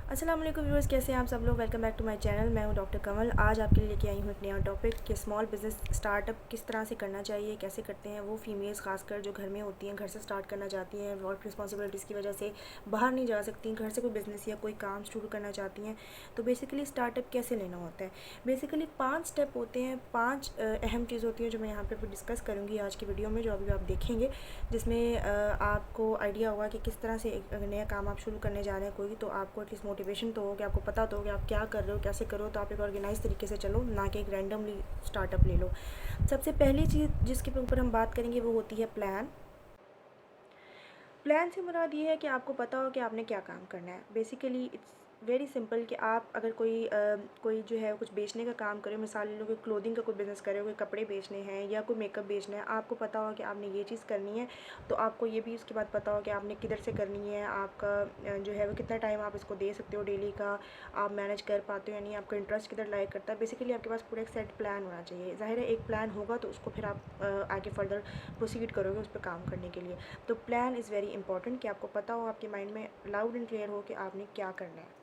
अस्सलाम वालेकुम व्यूअर्स, कैसे हैं आप सब लोग। Welcome back to my channel. मैं हूं डॉक्टर कमल। आज आपके लिए लेके आई हूं एक नया टॉपिक कि स्मॉल बिज़नेस स्टार्टअप किस तरह से करना चाहिए, कैसे करते हैं वो फीमेल्स खासकर जो घर में होती हैं, घर से स्टार्ट करना चाहती हैं, वर्क रिस्पॉन्सिबिलिटीज़ की वजह से बाहर नहीं जा सकती, घर से कोई बिज़नेस या कोई काम शुरू करना चाहती हैं। तो बेसिकली स्टार्टअप कैसे लेना होता है। बेसिकली 5 स्टेप होते हैं, 5 अहम चीज़ होती हैं जो मैं यहाँ पर डिस्कस करूँगी आज की वीडियो में, जो अभी आप देखेंगे, जिसमें आपको आइडिया होगा कि किस तरह से एक नया काम आप शुरू करने जा रहे हैं कोई, तो आपको एटलीस्ट मोटिवेशन तो हो कि आपको पता तो हो कि आप क्या कर रहे हो, कैसे करो, तो आप एक ऑर्गेनाइज तरीके से चलो, ना कि एक रैंडमली स्टार्टअप ले लो। सबसे पहली चीज़ जिसके ऊपर हम बात करेंगे वो होती है प्लान। प्लान से मुराद ये है कि आपको पता हो कि आपने क्या काम करना है। बेसिकली इट्स वेरी सिंपल कि आप अगर कोई जो है कुछ बेचने का काम करे, मिसाल ले लो कि क्लोथिंग का कोई बिज़नेस करे हो, कोई कपड़े बेचने हैं या कोई मेकअप बेचना है, आपको पता हो कि आपने ये चीज़ करनी है, तो आपको ये भी उसके बाद पता हो कि आपने किधर से करनी है, आपका जो है वो कितना टाइम आप इसको दे सकते हो डेली का, आप मैनेज कर पाते हो या नहीं, आपका इंटरेस्ट किधर लाइक करता है। बेसिकली आपके पास पूरा एक सेट प्लान होना चाहिए। ज़ाहिर है एक प्लान होगा तो उसको फिर आप आगे फर्दर प्रोसीड करोगे उस पर काम करने के लिए। तो प्लान इज़ वेरी इंपॉर्टेंट कि आपको पता हो, आपके माइंड में लाउड एंड क्लियर हो कि आपने क्या करना है।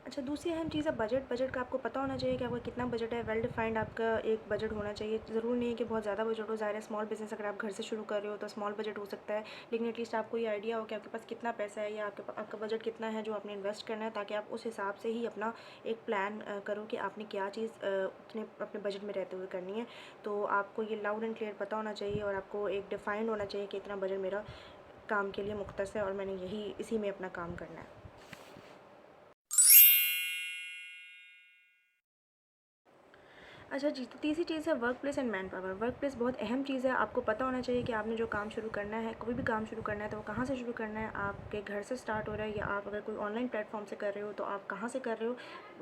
अच्छा, दूसरी अहम चीज़ है बजट। बजट का आपको पता होना चाहिए कि आपका कितना बजट है। वेल डिफाइंड आपका एक बजट होना चाहिए। ज़रूरी नहीं है कि बहुत ज़्यादा बजट हो। ज़ाहिर है स्मॉल बिज़नेस अगर आप घर से शुरू कर रहे हो तो स्मॉल बजट हो सकता है, लेकिन एटलीस्ट आपको ये आइडिया हो कि आपके पास कितना पैसा है या आपका बजट कितना है जो आपने इन्वेस्ट करना है, ताकि आप उस हिसाब से ही अपना एक प्लान करो कि आपने क्या चीज़ उतने अपने बजट में रहते हुए करनी है। तो आपको ये लाउड एंड क्लियर पता होना चाहिए और आपको एक डिफाइंड होना चाहिए कि इतना बजट मेरा काम के लिए मुख्तस है और मैंने यही इसी में अपना काम करना है। अच्छा जी, तो तीसरी चीज़ है work place and man power. Work place बहुत अहम चीज़ है। आपको पता होना चाहिए कि आपने जो काम शुरू करना है, कोई भी काम शुरू करना है, तो वो कहाँ से शुरू करना है। आपके घर से स्टार्ट हो रहा है या आप अगर कोई ऑनलाइन प्लेटफॉर्म से कर रहे हो तो आप कहाँ से कर रहे हो,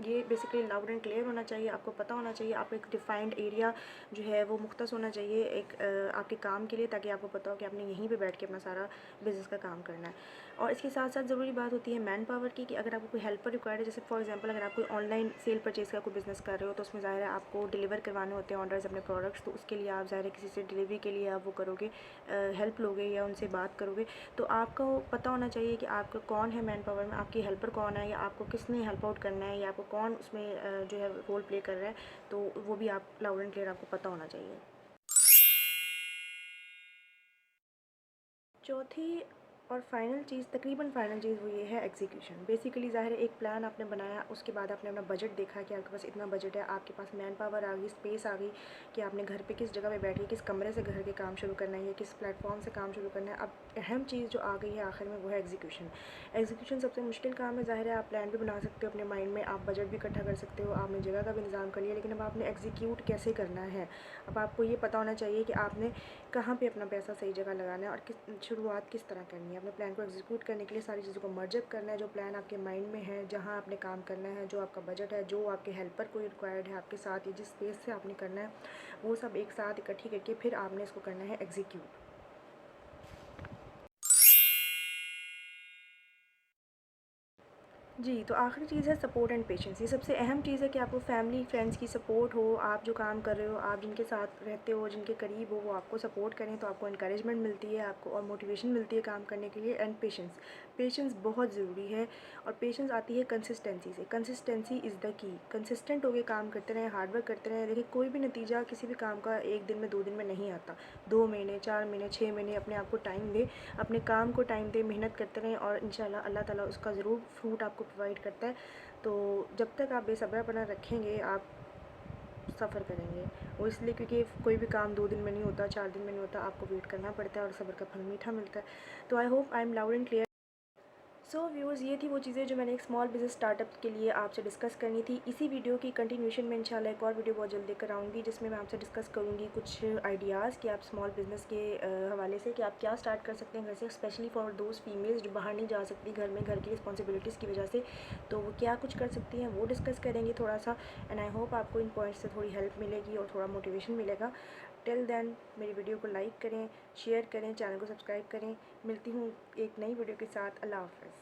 ये बेसिकली लाउड एंड क्लियर होना चाहिए। आपको पता होना चाहिए, आपको एक डिफाइंड एरिया जो है वो मुख्तस होना चाहिए एक आपके काम के लिए, ताकि आपको पता हो कि आपने यहीं पर बैठ के अपना सारा बिज़नेस का काम करना है। और इसके साथ साथ ज़रूरी बात होती है मैन पावर की, कि अगर आपको कोई हेल्पर रिक्वायर्ड है, जैसे फॉर एग्जांपल अगर आप कोई ऑनलाइन सेल परचेज़ का कोई बिज़नेस कर रहे हो, तो उसमें ज़ाहिर है आपको डिलीवर करवाने होते हैं ऑर्डर्स अपने प्रोडक्ट्स, तो उसके लिए आप ज़ाहिर है किसी से डिलीवरी के लिए आप वो करोगे, हेल्प लोगे या उनसे बात करोगे। तो आपको पता होना चाहिए कि आपका कौन है मैन पावर में, आपकी हेल्पर कौन है, या आपको किसने हेल्प आउट करना है, या आपको कौन उसमें जो है रोल प्ले कर रहा है, तो वो भी आप लाउड एंड क्लियर आपको पता होना चाहिए। चौथी और फाइनल चीज़, तकरीबन फाइनल चीज़, वो ये है एग्जीक्यूशन। बेसिकली ज़ाहिर है एक प्लान आपने बनाया, उसके बाद आपने अपना बजट देखा कि आपके पास इतना बजट है, आपके पास मैन पावर आ गई, स्पेस आ गई कि आपने घर पे किस जगह पे बैठ के किस कमरे से घर के काम शुरू करना है या किस प्लेटफॉर्म से काम शुरू करना है। अब अहम चीज़ जो आ गई है आखिर में वो है एग्जीक्यूशन। एग्जीक्यूशन सबसे मुश्किल काम है। ज़ाहिर है आप प्लान भी बना सकते हो अपने माइंड में, आप बजट भी इकट्ठा कर सकते हो, आपने जगह का भी इंतज़ाम कर लिया, लेकिन अब आपने एग्जीक्यूट कैसे करना है। अब आपको ये पता होना चाहिए कि आपने कहाँ पे अपना पैसा सही जगह लगाना है और किस शुरुआत किस तरह करनी है। अपने प्लान को एग्जीक्यूट करने के लिए सारी चीज़ों को मर्ज अप करना है। जो प्लान आपके माइंड में है, जहाँ आपने काम करना है, जो आपका बजट है, जो आपके हेल्पर को रिक्वायर्ड है आपके साथ, या जिस स्पेस से आपने करना है, वो सब एक साथ इकट्ठी करके फिर आपने इसको करना है एग्जीक्यूट। जी, तो आखिरी चीज़ है सपोर्ट एंड पेशेंस। ये सबसे अहम चीज़ है कि आपको फैमिली फ्रेंड्स की सपोर्ट हो, आप जो काम कर रहे हो, आप जिनके साथ रहते हो, जिनके करीब हो, वो आपको सपोर्ट करें, तो आपको इनकरेजमेंट मिलती है, आपको और मोटिवेशन मिलती है काम करने के लिए। एंड पेशेंस, पेशेंस बहुत ज़रूरी है। और पेशेंस आती है कंसिस्टेंसी से। Consistency is the key. Consistent होकर काम करते रहें, हार्ड वर्क करते रहें। देखिए कोई भी नतीजा किसी भी काम का 1 दिन में 2 दिन में नहीं आता। 2 महीने, 4 महीने, 6 महीने अपने आप को टाइम दें, अपने काम को टाइम दें, मेहनत करते रहें और इंशाल्लाह अल्लाह ताला उसका ज़रूर फ्रूट आपको प्रोवाइड करता है। तो जब तक आप बेसब्रापना रखेंगे, आप सफ़र करेंगे। वो इसलिए क्योंकि कोई भी काम 2 दिन में नहीं होता, 4 दिन में नहीं होता, आपको वेट करना पड़ता है और सब्र का फल मीठा मिलता है। तो I hope I am loud and clear. So viewers, ये थी वो चीज़ें जो मैंने एक स्मॉल बिज़नेस स्टार्टअप के लिए आपसे डिस्कस करनी थी। इसी वीडियो की कंटिन्यूशन में इंशाल्लाह एक और वीडियो बहुत जल्द लेकर आऊँगी, जिसमें मैं आपसे डिस्कस करूँगी कुछ आइडियाज़ कि आप स्मॉल बिज़नेस के हवाले से कि आप क्या स्टार्ट कर सकते हैं घर से, स्पेशली फॉर दोज़ फीमेल्स जो बाहर नहीं जा सकती घर में, घर की रिस्पॉन्सिबिलिटीज़ की वजह से। तो वो क्या कुछ कर सकती हैं वो डिस्कस करेंगे थोड़ा सा। एंड आई होप आपको इन पॉइंट्स से थोड़ी हेल्प मिलेगी और थोड़ा मोटिवेशन मिलेगा। टिल देन मेरी वीडियो को लाइक करें, शेयर करें, चैनल को सब्सक्राइब करें। मिलती हूँ एक नई वीडियो के साथ। अल्लाह हाफ़िज़।